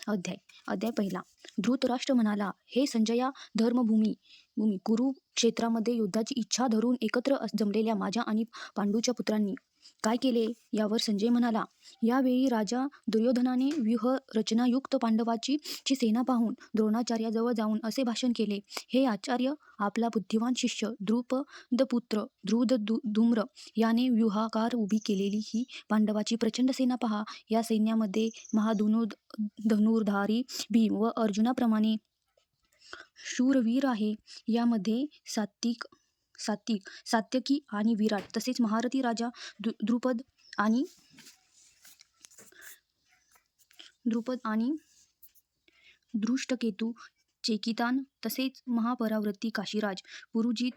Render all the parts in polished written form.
अध्याय पहिला. धृतराष्ट्र म्हणाला, हे संजया, धर्मभूमी कुरुक्षेत्रामध्ये युद्धाची इच्छा धरून एकत्र जमलेल्या माझ्या आणि पांडूच्या पुत्रांनी काय केले? यावर संजय म्हणाला, यावेळी राजा दुर्योधनाने व्यूहरचनायुक्त पांडवाची सेना पाहून द्रोणाचार्याजवळ जाऊन असे भाषण केले. हे आचार्य, आपला बुद्धिवान शिष्य द्रुपदपुत्र धृतधुम्र याने व्यूहाकार उभी केलेली ही पांडवाची प्रचंड सेना पहा. या सैन्यामध्ये धनुर्धारी भीम व अर्जुनाप्रमाणे शूरवीर आहे. यामध्ये सात्यकी आणि विराट, तसेच महारथी राजा द्रुपद आणि धृष्टकेतू, चेकितान, तसेच महापराक्रमी काशीराज, पुरुजित,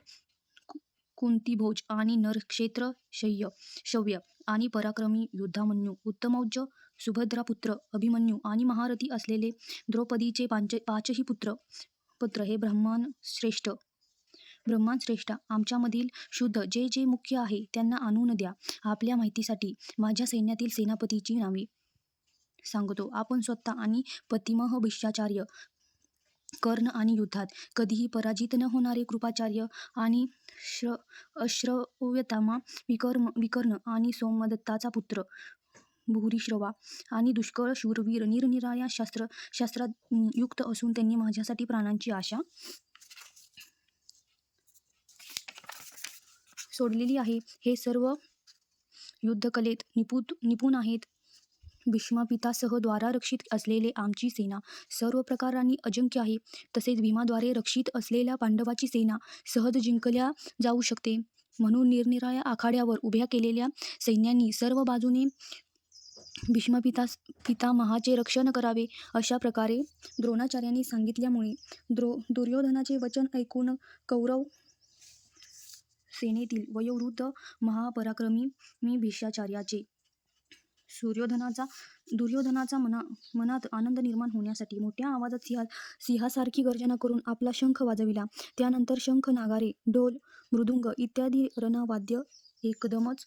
कुंतीभोज आणि नरक्षेत्र शौर्य आणि पराक्रमी योद्धामन्यू, उत्तमौज, सुभद्रापुत्र अभिमन्यू आणि महारथी असलेले द्रौपदीचे पाचही पुत्र हे ब्रह्मांश्रेष्ठ, आमच्यामधील शुद्ध जे मुख्य आहे त्यांना आणून द्या. आपल्या माहितीसाठी माझ्या सैन्यातील सेनापतीची नावे सांगतो. आपण स्वतः आणि पतिमह भीष्माचार्य, कर्ण आणि युद्धात कधीही पराजित न होणारे कृपाचार्य आणि अश्रव्यतामा विकर्ण आणि सोमदत्ताचा पुत्र भूरिश्रवा आणि दुष्कळ शूरवीर, निरनिराळ्या शास्त्रात युक्त असून त्यांनी माझ्यासाठी प्राणांची आशा सोडलेली आहे. हे सर्व युद्धकलेत निपुण आहेत. भीष्मपितासह द्वारा रक्षित असलेले आमची सेना सर्व प्रकारांनी अजिंक्य आहे. तसेच भीमाद्वारे रक्षित असलेल्या पांडवाची सेना सहज जिंकल्या जाऊ शकते. म्हणून निरनिराळ्या आखाड्यावर उभ्या केलेल्या सैन्यांनी सर्व बाजूने भीष्मपितामहाचे रक्षण करावे. अशा प्रकारे द्रोणाचार्यांनी सांगितल्यामुळे दुर्योधनाचे वचन ऐकून कौरव सेनेतील वयोवृद्ध महापराक्रमी भीष्माचार्याचे दुर्योधनाचा मनात आनंद निर्माण होण्यासाठी मोठ्या आवाजात सिंहासारखी गर्जना करून आपला शंख वाजविला. त्यानंतर शंख, नागारे, ढोल, मृदुंग इत्यादी रणवाद्य एकदमच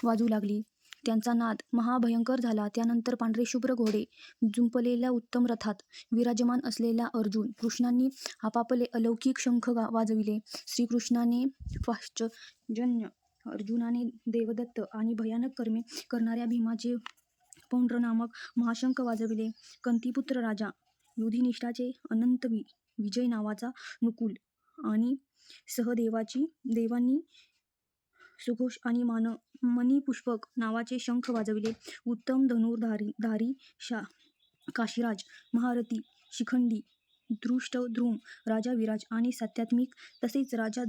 वाजू लागली. त्यांचा नाद महाभयंकर झाला. त्यानंतर पांढरे शुभ्र घोडे जुंपलेल्या उत्तम रथात विराजमान असलेला अर्जुन, कृष्णांनी आपापले अलौकिक शंख वाजविले. श्रीकृष्णाने पांचजन्य, अर्जुनाने देवदत्त आणि भयानक कर्मे करणाऱ्या भीमाचे पौंड्र नामक महाशंख वाजविले. कुंतीपुत्र राजा युधिष्ठिराचे अनंत विजय नावाचा नकुल आणि सहदेवांनी सुघोष आणि मणिपुष्पक नावाचे शंख वाजविले. उत्तम धनुर्धारी काशीराज, महारथी शिखंडी, धृष्टद्युम्न, राजा विराज आणि सात्यकी, तसेच राजा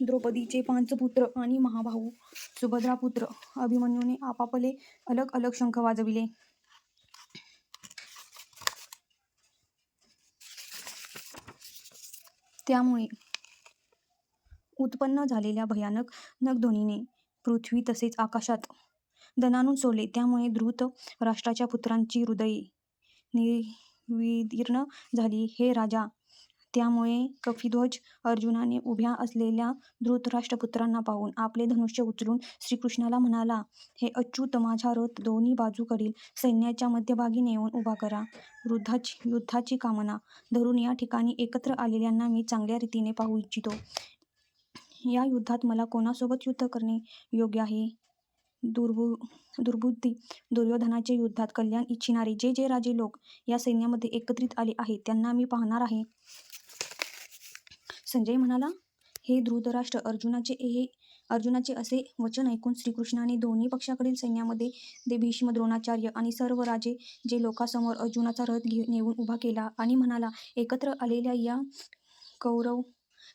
द्रौपदीचे 5 पुत्र आणि महाभाऊ सुभद्रापुत्र अभिमन्यूने आपापले अलग अलग शंख वाजविले. त्यामुळे उत्पन्न झालेल्या भयानक ध्वनीने पृथ्वी तसेच आकाशात दणाणून सोडले. त्यामुळे धृत राष्ट्राच्या पुत्रांची हृदये निर्विदीर्ण झाली. हे राजा, त्यामुळे कपिध्वज अर्जुनाने उभ्या असलेल्या धृतराष्ट्रपुत्रांना पाहून आपले धनुष्य उचलून श्रीकृष्णाला म्हणाला, हे अच्युत, माझा रथ दोन्ही बाजूकडील सैन्याच्या मध्यभागी नेऊन उभा करा. युद्धाची कामना धरून या ठिकाणी एकत्र आलेल्यांना मी चांगल्या रीतीने पाहू इच्छितो. या युद्धात मला कोणासोबत युद्ध करणे योग्य आहे? दुर्बुद्धी दुर्योधनाचे युद्धात कल्याण इच्छिणारे जे राजे लोक या सैन्यामध्ये एकत्रित आले आहेत त्यांना मी पाहणार आहे. संजय म्हणाला, हे धृतराष्ट्र, अर्जुनाचे असे वचन ऐकून श्रीकृष्णाने दोन्ही पक्षाकडील सैन्यामध्ये भीष्म, द्रोणाचार्य आणि सर्व राजे जे लोकांसमोर अर्जुनाचा रथ नेऊन उभा केला आणि म्हणाला, एकत्र आलेल्या या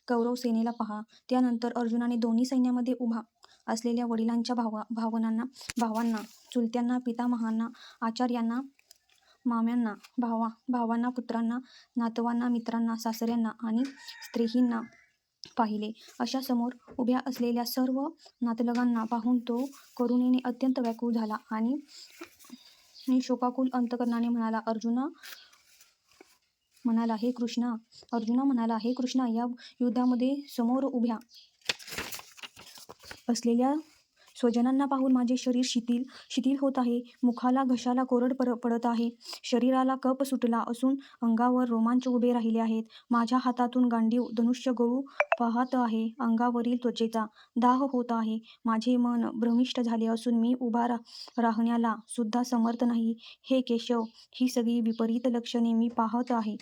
कौरव सेनेला पहा. त्यानंतर अर्जुनाने दोन्ही सैन्यामध्ये उभा असलेल्या वडिलांच्या भावांना, चुलत्यांना, पितामहांना, आचार्यांना, माम्यांना, भावांना, पुत्रांना, नातवांना, मित्रांना, सासऱ्यांना आणि स्त्रीहींना पाहिले. अशा समोर उभ्या असलेल्या सर्व नातलगांना पाहून तो करुणेने अत्यंत व्याकुळ झाला आणि शोकाकुल अंतकरणाने म्हणाला, अर्जुना म्हणाला, हे कृष्णा, या युद्धामध्ये समोर उभ्या असलेल्या स्वजनांना पाहून माझे शरीर शिथिल शिथिल होत आहे. मुखाला घशाला कोरड पडत आहे. शरीराला कप सुटला असून अंगावर रोमांच उभे राहिले आहेत. माझ्या हातातून गांडीव धनुष्य गळू पाहत आहे. अंगावरील त्वचेचा दाह होत आहे. माझे मन भ्रमिष्ट झाले असून मी उभा राहण्याला सुद्धा समर्थ नाही. हे केशव, ही सगळी विपरीत लक्षणे मी पाहत आहे.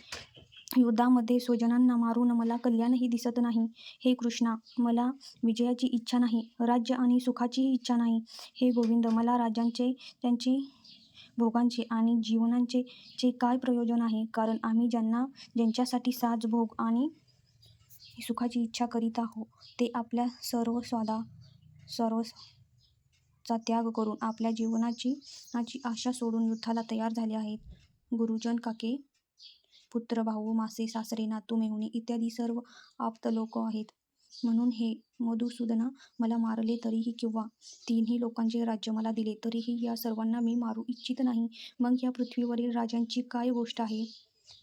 युद्धामध्ये स्वजनांना मारून मला कल्याणही दिसत नाही. हे कृष्णा, मला विजयाची इच्छा नाही, राज्य आणि सुखाचीही इच्छा नाही. हे गोविंद, मला राज्यांचे, त्यांचे भोगांचे आणि जीवनाचे काय प्रयोजन आहे? कारण आम्ही ज्यांच्यासाठी साज, भोग आणि सुखाची इच्छा करीत आहोत, ते आपल्या सर्वचा त्याग करून आपल्या जीवनाची आशा सोडून युद्धाला तयार झाले आहेत. गुरुजन, काके, पुत्र, भाऊ, मासे, सासरे, नातू, मेहुणे इत्यादी सर्व आप्त लोक आहेत. म्हणून हे मधुसूदना, मला मारले तरीही किंवा तीनही लोकांचे राज्य मला दिले तरीही या सर्वांना मी मारू इच्छित नाही. मग या पृथ्वीवरील राजांची काय गोष्ट आहे?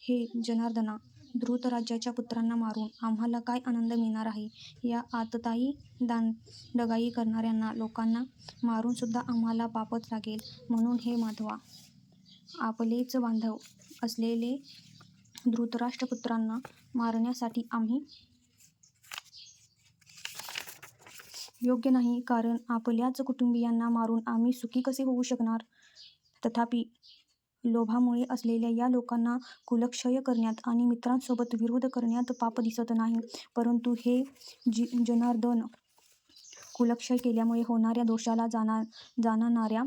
हे जनार्दना, धृतराज्याच्या पुत्रांना मारून आम्हाला काय आनंद मिळणार आहे? या आततायी दांडगाई करणाऱ्यांना लोकांना मारून सुद्धा आम्हाला पापच लागेल. म्हणून हे माधवा, आपलेच बांधव असलेले धृतराष्ट्रपुत्रांना मारण्यासाठी आम्ही योग्य नाही, कारण आपल्याच कुटुंबियांना मारून आम्ही सुखी कसे होऊ शकणार? तथापि लोभामुळे असलेल्या या लोकांना कुलक्षय करण्यात आणि मित्रांसोबत विरोध करण्यात पाप दिसत नाही. परंतु हे जनार्दन, कुलक्षय केल्यामुळे होणाऱ्या दोषाला जाणणाऱ्या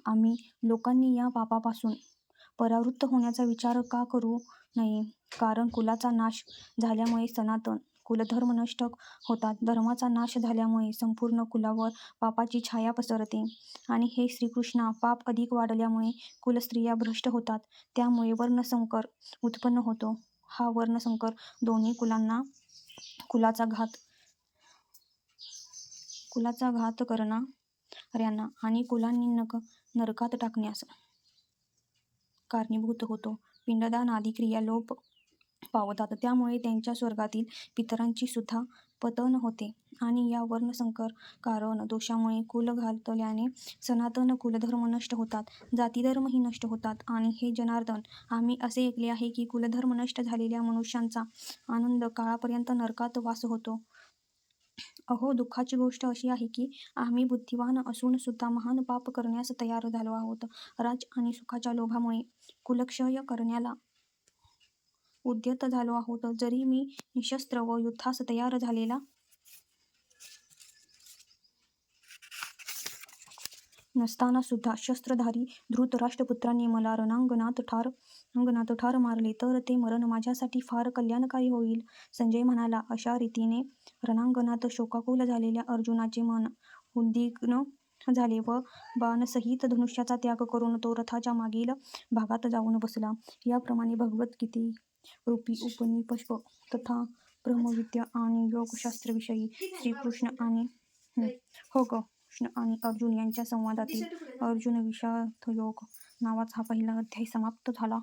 आम्ही लोकांनी या पापापासून परावृत्त होण्याचा विचार का करू नये? कारण कुलाचा नाश झाल्यामुळे सनातन कुलधर्म नष्ट होतात. धर्माचा नाश झाल्यामुळे संपूर्ण कुलावर पापाची छाया पसरते. आणि हे श्रीकृष्णा, पाप अधिक वाढल्यामुळे कुलस्त्रिया भ्रष्ट होतात. त्यामुळे वर्णसंकर उत्पन्न होतो. हा वर्णसंकर दोन्ही कुलाचा घात करणाऱ्यांना आणि कुलांनी नरकात टाकण्यास कारणीभूत होतो. पिंडदान आदी क्रिया लोप पावतात. त्यामुळे त्यांच्या स्वर्गातील पितरांची सुद्धा पतन होते. आणि या वर्णसंकर कारण दोषामुळे कुल घातल्याने सनातन कुलधर्म नष्ट होतात, जातीधर्मही नष्ट होतात. आणि हे जनार्दन, आम्ही असे ऐकले आहे की कुलधर्म नष्ट झालेल्या मनुष्यांचा आनंद काळापर्यंत नरकात वास होतो. अहो, दुःखाची गोष्ट अशी आहे की आम्ही बुद्धिवान असून सुद्धा महान पाप करण्यास तयार झालो आहोत. राज आणि सुखाच्या लोभामुळे कुलक्षय करण्याला उद्यत झालो आहोत. जरी मी निशस्त्र व युद्धास तयार झालेला नसताना सुद्धा शस्त्रधारी धृतराष्ट्रपुत्रांनी मला रणांगणात ठार मारले तर ते मरण माझ्यासाठी फार कल्याणकारी होईल. संजय म्हणाला. अशा रीतीने रणांगणात शोकाकुल झालेल्या अर्जुनाचे मन उद्विग्न झाले व बाणसहित धनुष्याचा त्याग करून तो रथाच्या मागील भागात जाऊन बसला. याप्रमाणे भगवद्गीते रूपी उपनिषद तथा ब्रह्मविद्या आणि योगशास्त्राविषयी श्रीकृष्ण आणि अर्जुन यांच्या संवादातील अर्जुन विषादयोग नावाचा हा पहिला अध्याय समाप्त झाला.